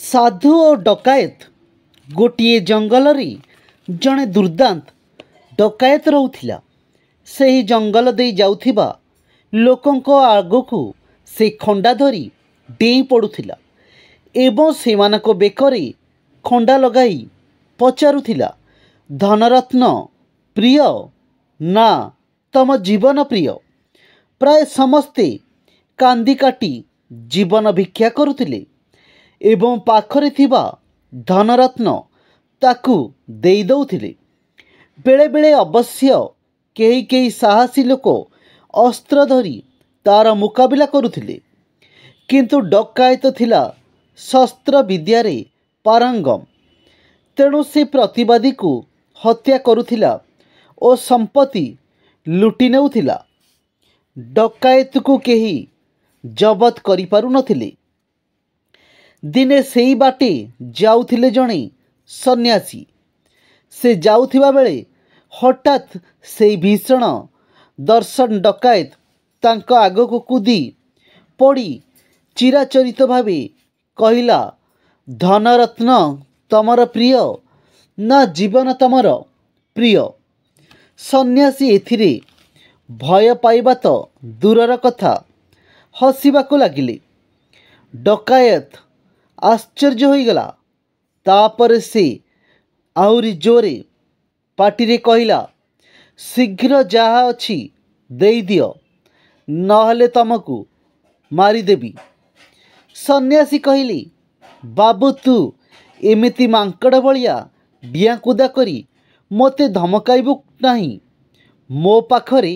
साधु और डकायत गोटे जंगल जड़े दुर्दांत डकायत रोला से ही जंगल दे जाउथिबा लोकों आगकू से खंडा धरी डेई पड़ुथिला एवं सेमानक बेकरे खंडा लगाई पचारुथिला, धनरत्न प्रिय ना तम जीवन प्रिय। प्राय समस्ते कांदी काटी जीवन भिक्षा करुथिले एवं पाखरे थिबा धनरत्न ताकू देई दउथिले। बेले बेले अवश्य केही केही साहसी लोक अस्त्र धरी तार मुकाबिला करुथिले, किंतु डकायत थिला शस्त्र विद्यारे पारंगम। तेणु से प्रतिवादी को हत्या करुथिला और संपत्ति लुटि नेउथिला। डकायत को केही जबत करि पारु नथिले। दिने सेई बाटे जाउथिले जणे सन्यासी। से जाउथिबा बेले हठात से भीषण दर्शन डकायत तांका आगको कूदी पड़ी चिराचरित भावे कहिला, धनरत्न तमर प्रिय ना जीवन तमर प्रिय। सन्यासी एथिरे भय पाइबा तो दूरर कथा हसिबाकू लागिले। डकायत आश्चर्य होइगला। तापर से आहुरी जोरे पाटिरे कहिला, शीघ्र जहा अछि देई दियो, नहले तमकू मारिदेबी। सन्यासी कहले, बाबू तू एमिति मांकड़ भलिया डिया कुदा करी मोते धमकाइबू नहीं। मो पाखरे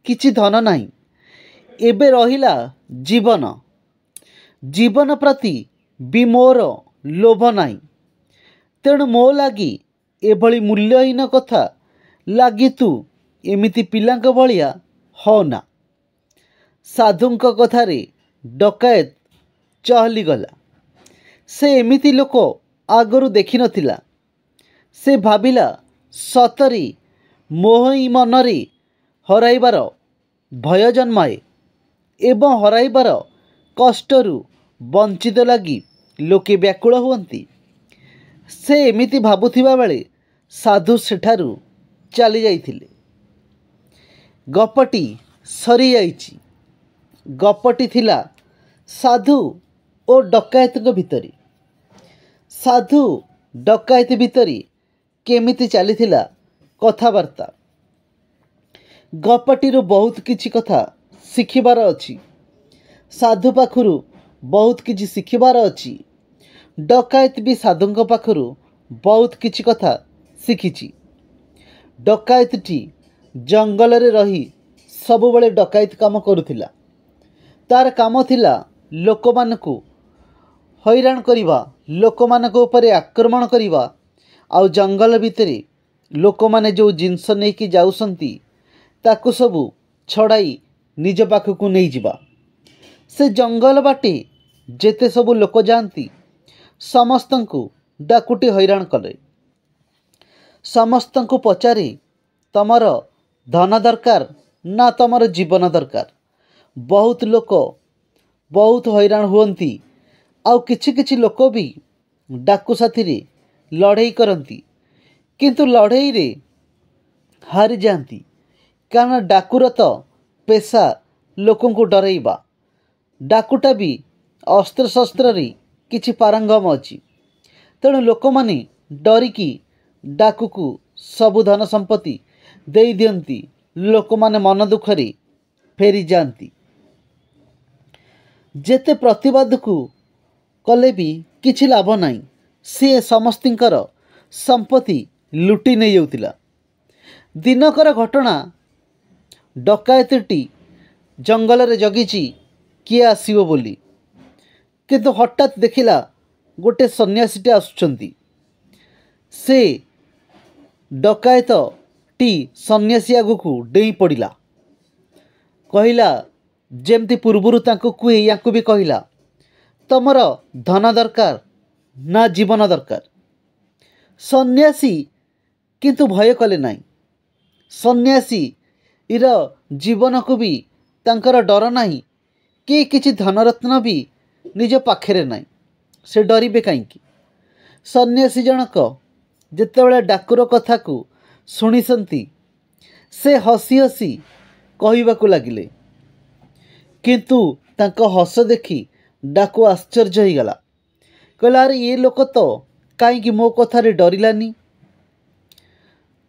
किछि धन नहीं, एबे रहिला जीवन। जीवन प्रति भी मोर लोभ नहीं। तेणु मो लागी एभली मूल्यहीन कथा लागी तू एमिति पिलांक भलिया होना। साधुंक कथारे डकायत चहली गला। से एमिति लोक आगरू देखि नथिला। से भाबिला सतरी मोहई मनरे हराइबार भय जन्माए एवं हराइबार कष्टरू वंचित लगी लोके व्याकुल हुअंती। से एमिति भाबुथिबा बेले साधु सेठारू चली जाइथिले। गपटी सरी जाइछि। गपटी थिला साधु और डकायत भितरे। साधु डकायत भितरे केमिति चलीथिला कथाबार्ता। गपटीरू बहुत किछि कथा शिखिबार अछि। साधु पाखुरु बहुत किछि शिखिबार अछि। डकायत भी साधुंक पाखुरु बहुत किछि कथा शिखिछि। डकायतटी जंगल रे रही सबुबले डकायत काम करुथिला। तार काम थिला लोकमानकु हैरान करिबा, लोकमानक उपरे आक्रमण करिबा, आउ जंगल भितरे लोकमाने जो जिनस नेकी जाउसंती ताकु सबु छड़ाई निज पाखकु नहीं जिबा। से जंगल बाटे जेते सबु लोक जानती समस्तंकु डाकुटी हैरान कले। समस्तंकु पचारे, तमर धन दरकार ना तमर जीवन दरकार। बहुत लोक बहुत हैरान हुअंती। आउ किछि किछि लोक भी डाकू साथी लड़ाई करती, किंतु लड़ाई रे हारी जाती। कारण डाकुर तो पेशा लोकों को डराइबा। डाकुटा भी अस्त्र शस्त्र रे किछि पारंगम अछि। तेणु लोक माने डरिकी डाकू को सबु धन संपत्ति देई दियंती। लोक माने मन दुखरे फेरी जाती। जेते प्रतिवाद को कले भी किछि लाभ नहीं। से समस्तिंकर संपत्ति लुटि नहीं जाउतिला। दिनकर घटना। डकायतटी जंगल रे जगिची किए आसीबो बोली, किंतु हठात देखिला गोटे सन्यासीटे आसुचंती। से डकायत टी सन्यासी आगुकू डेई पड़िला। कहिला जेमती पूर्वरु तांको कुए याकू भी कहिला, तमर धन दरकार ना जीवन दरकार। सन्यासी किंतु भय कले नाई। सन्यासी इर जीवन को भी तांकर डर नाही कि किछि धनरत्न भी निज पाखेरे नाई। से डरिबे काईंकी। सन्यासी जनक जेतेबेले डाकुर कथा को शुणिसंती से हसी हसी कहवाकू लगिले, किंतु तांको हस देखी डाकू आश्चर्य हो गला। कहला अरे ये लोक तो कहीं मो कथारे डरिलानी।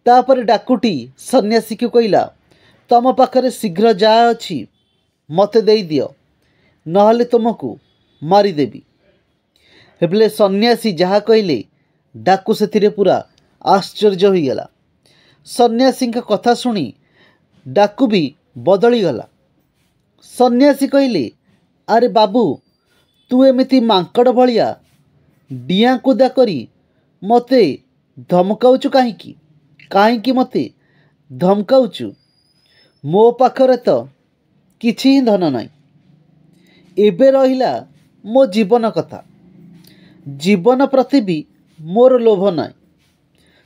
तापर डाकुटी सन्यासी को कहला तम पाखरे शीघ्र जा अच्छी मते दे दियो नहले तुमको मारिदेवी। हेबले सन्यासी जहाँ कहले डाकू से पूरा आश्चर्य हो गला। सन्यासी का कथा शुणी डाकू भी बदली गला। सन्यासी कहले अरे बाबू तू एमिति मांकड़ भलिया डिया कुदा करी मते धमकाउचु काहींकी काहींकी मते धमकाउचु? मो पाखरे तो किछि ही धन नाई। एबे रहिला मो जीवन कथा, जीवन प्रति भी मोर लोभ नाई।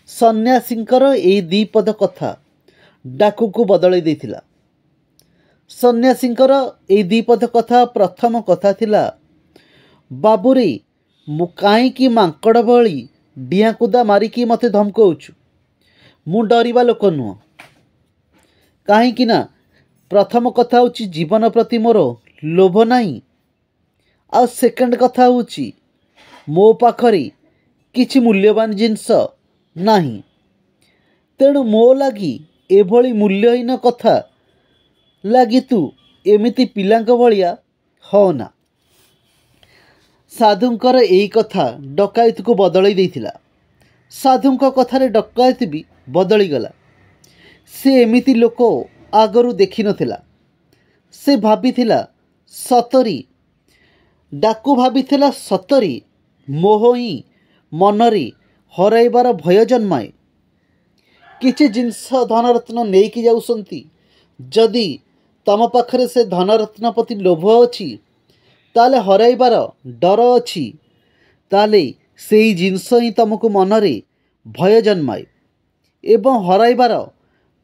सन्यासींकर एई दीपद कथा डाकू को बदलाई देथिला। सन्यासींकर एई दीपद कथा प्रथम कथा थिला बाबूरे मु काईंकी मांकड़ भली डिया कुदा मारिकी मते धमकाउचु? मु डरिबा लोक नुह। कहीं प्रथम कथा हूँ जीवन प्रति मोर लोभ नहीं। आ सेकेंड कथा हूँ मो पाखरे किछि मूल्यवान जिनस नहीं। तेणु मो लगी एभली मूल्यहीन कथा लगी तू एमिति पिलांक भलिया होना। साधुंकर एई कथा डकायत को बदलाई देथिला। साधुंक कथारे डकायत भी बदली गला। से एमिति लोक आगरू देखि नथिला। से भाबिथिला सतरी, डाकू भाबिथिला सतरी मोह ही मनरे हराइबार भय जन्माए। किछि जिनस धनरत्न नेइकी जाउसंती, जदि तम पाखरे से धनरत्न प्रति लोभ अछि ताले हराइबार डर अछि, ताले सेई जिनस ही तुमको मनरे भय जन्माए एवं हराइबार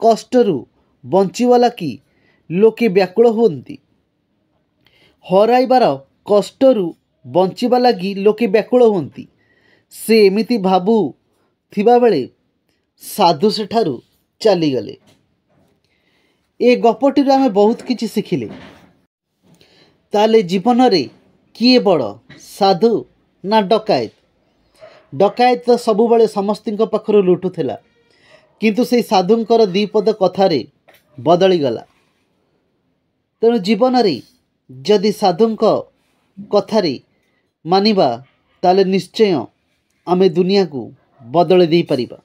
कष्टरू बंचिबा लागी लोके व्याकुल हुअन्ति। हराइबार कष्टरू बंचिबा लागी लोके व्याकुल हुअन्ति। से एमिति भाबु थिबा बेले साधु सेठारू चलीगले। ए गपटी आमे बहुत किछि शिखिले। ताले जीवन रे किए बड़ साधु ना डकायत? डकायत तो सबुबले समस्तिंक पाखरु लुटुथिला, किंतु से साधुंकर दीपद कथारे बदली गला। तेणु जीवन रे जदि साधुंक कथारे मानिबा ताले निश्चय आमे दुनिया को बदले दे परिबा।